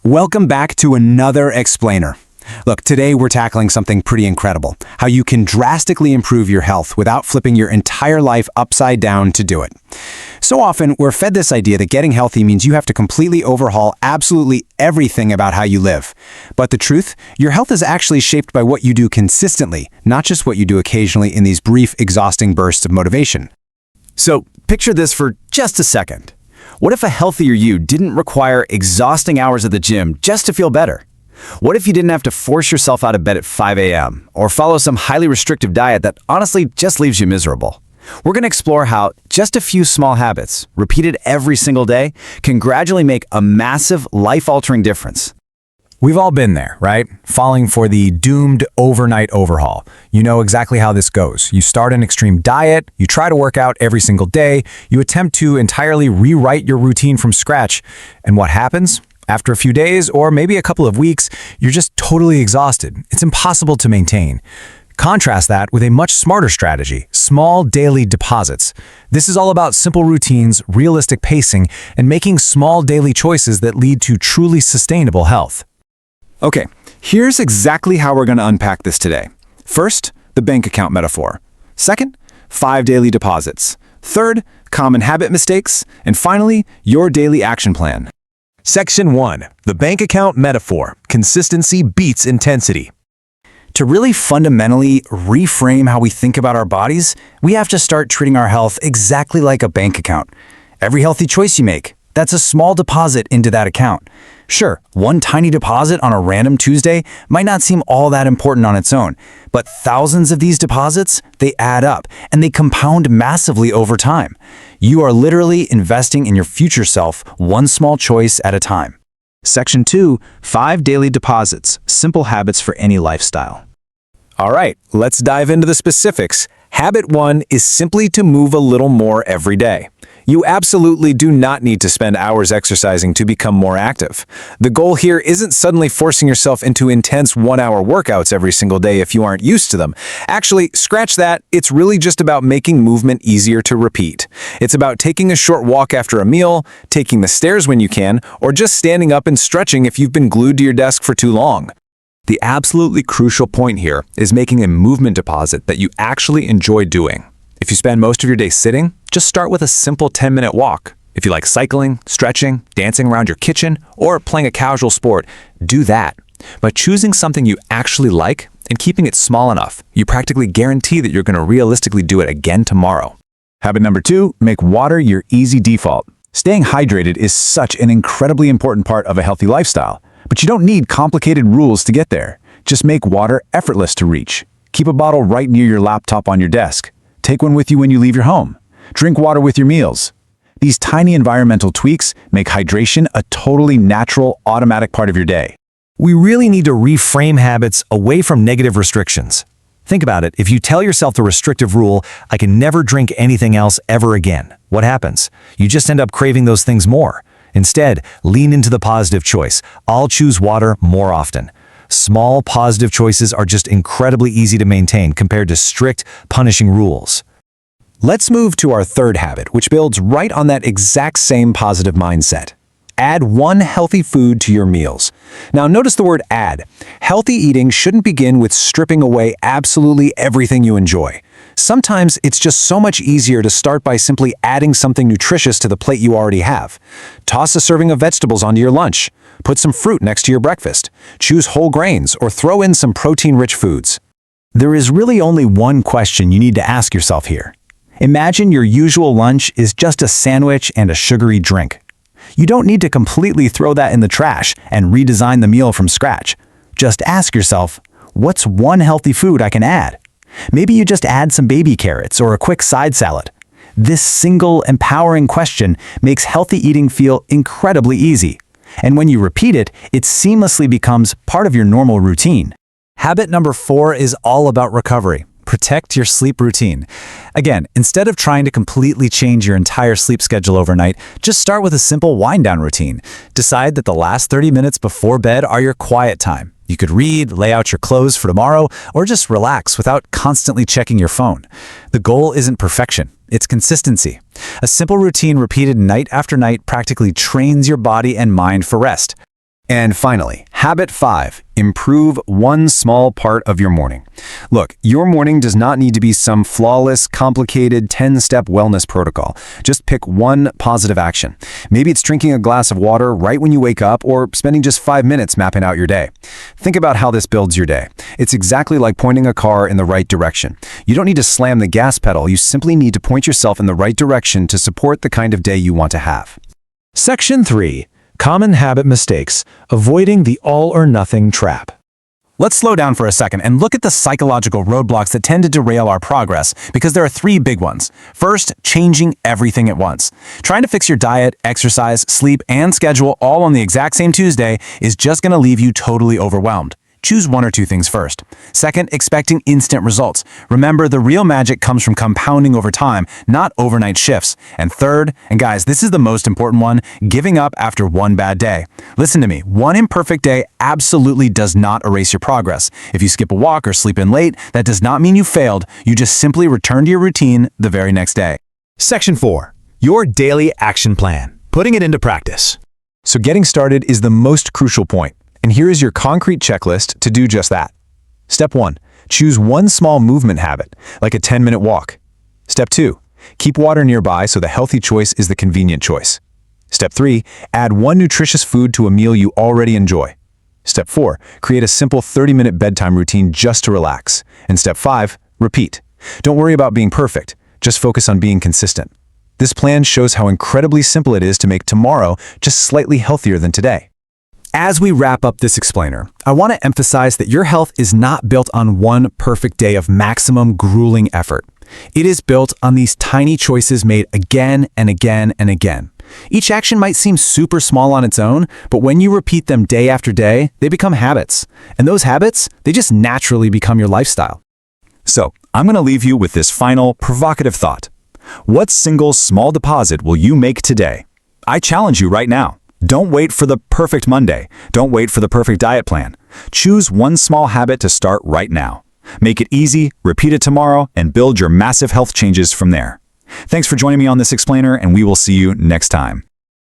Welcome back to another explainer. Look, today we're tackling something pretty incredible, how you can drastically improve your health without flipping your entire life upside down to do it. So often, we're fed this idea that getting healthy means you have to completely overhaul absolutely everything about how you live. But the truth, your health is actually shaped by what you do consistently, not just what you do occasionally in these brief, exhausting bursts of motivation. So, picture this for just a second. What if a healthier you didn't require exhausting hours at the gym just to feel better? What if you didn't have to force yourself out of bed at 5 a.m. or follow some highly restrictive diet that honestly just leaves you miserable? We're going to explore how just a few small habits, repeated every single day, can gradually make a massive, life-altering difference. We've all been there, right? Falling for the doomed overnight overhaul. You know exactly how this goes. You start an extreme diet, you try to work out every single day, you attempt to entirely rewrite your routine from scratch, and what happens? After a few days, or maybe a couple of weeks, you're just totally exhausted. It's impossible to maintain. Contrast that with a much smarter strategy, small daily deposits. This is all about simple routines, realistic pacing, and making small daily choices that lead to truly sustainable health. Okay, here's exactly how we're going to unpack this today. First, the bank account metaphor. Second, 5 daily deposits. Third, common habit mistakes. And finally, your daily action plan. Section 1. The bank account metaphor. Consistency beats intensity. To really fundamentally reframe how we think about our bodies, we have to start treating our health exactly like a bank account. Every healthy choice you make, that's a small deposit into that account. Sure, one tiny deposit on a random Tuesday might not seem all that important on its own, but thousands of these deposits, they add up, and they compound massively over time. You are literally investing in your future self, one small choice at a time. Section 2, 5 daily deposits, simple habits for any lifestyle. All right, let's dive into the specifics. Habit 1 is simply to move a little more every day. You absolutely do not need to spend hours exercising to become more active. The goal here isn't suddenly forcing yourself into intense 1-hour workouts every single day if you aren't used to them. Actually, scratch that, it's really just about making movement easier to repeat. It's about taking a short walk after a meal, taking the stairs when you can, or just standing up and stretching if you've been glued to your desk for too long. The absolutely crucial point here is making a movement deposit that you actually enjoy doing. If you spend most of your day sitting, just start with a simple 10-minute walk. If you like cycling, stretching, dancing around your kitchen, or playing a casual sport, do that. By choosing something you actually like and keeping it small enough, you practically guarantee that you're going to realistically do it again tomorrow. Habit number 2, make water your easy default. Staying hydrated is such an incredibly important part of a healthy lifestyle, but you don't need complicated rules to get there. Just make water effortless to reach. Keep a bottle right near your laptop on your desk. Take one with you when you leave your home. Drink water with your meals. These tiny environmental tweaks make hydration a totally natural, automatic part of your day. We really need to reframe habits away from negative restrictions. Think about it. If you tell yourself the restrictive rule, I can never drink anything else ever again, what happens? You just end up craving those things more. Instead, lean into the positive choice. I'll choose water more often. Small positive choices are just incredibly easy to maintain compared to strict, punishing rules. Let's move to our third habit, which builds right on that exact same positive mindset. Add one healthy food to your meals. Now notice the word add. Healthy eating shouldn't begin with stripping away absolutely everything you enjoy. Sometimes it's just so much easier to start by simply adding something nutritious to the plate you already have. Toss a serving of vegetables onto your lunch. Put some fruit next to your breakfast. Choose whole grains or throw in some protein-rich foods. There is really only one question you need to ask yourself here. Imagine your usual lunch is just a sandwich and a sugary drink. You don't need to completely throw that in the trash and redesign the meal from scratch. Just ask yourself, what's one healthy food I can add? Maybe you just add some baby carrots or a quick side salad. This single, empowering question makes healthy eating feel incredibly easy. And when you repeat it, it seamlessly becomes part of your normal routine. Habit number 4 is all about recovery. Protect your sleep routine. Again, instead of trying to completely change your entire sleep schedule overnight, just start with a simple wind-down routine. Decide that the last 30 minutes before bed are your quiet time. You could read, lay out your clothes for tomorrow, or just relax without constantly checking your phone. The goal isn't perfection, it's consistency. A simple routine repeated night after night practically trains your body and mind for rest. And finally, habit 5, improve one small part of your morning. Look, your morning does not need to be some flawless, complicated 10-step wellness protocol. Just pick one positive action. Maybe it's drinking a glass of water right when you wake up or spending just 5 minutes mapping out your day. Think about how this builds your day. It's exactly like pointing a car in the right direction. You don't need to slam the gas pedal, you simply need to point yourself in the right direction to support the kind of day you want to have. Section 3. Common habit mistakes, avoiding the all-or-nothing trap. Let's slow down for a second and look at the psychological roadblocks that tend to derail our progress, because there are 3 big ones. First, changing everything at once. Trying to fix your diet, exercise, sleep, and schedule all on the exact same Tuesday is just going to leave you totally overwhelmed. Choose 1 or 2 things first. Second, expecting instant results. Remember, the real magic comes from compounding over time, not overnight shifts. And third, and guys, this is the most important one, giving up after one bad day. Listen to me, one imperfect day absolutely does not erase your progress. If you skip a walk or sleep in late, that does not mean you failed. You just simply return to your routine the very next day. Section 4. Your daily action plan. Putting it into practice. So getting started is the most crucial point. And here is your concrete checklist to do just that. Step 1. Choose one small movement habit, like a 10-minute walk. Step 2. Keep water nearby so the healthy choice is the convenient choice. Step 3. Add one nutritious food to a meal you already enjoy. Step 4. Create a simple 30-minute bedtime routine just to relax. And Step 5. Repeat. Don't worry about being perfect. Just focus on being consistent. This plan shows how incredibly simple it is to make tomorrow just slightly healthier than today. As we wrap up this explainer, I want to emphasize that your health is not built on one perfect day of maximum grueling effort. It is built on these tiny choices made again and again and again. Each action might seem super small on its own, but when you repeat them day after day, they become habits. And those habits, they just naturally become your lifestyle. So, I'm going to leave you with this final, provocative thought. What single small deposit will you make today? I challenge you right now. Don't wait for the perfect Monday. Don't wait for the perfect diet plan. Choose one small habit to start right now. Make it easy, repeat it tomorrow, and build your massive health changes from there. Thanks for joining me on this explainer, and we will see you next time.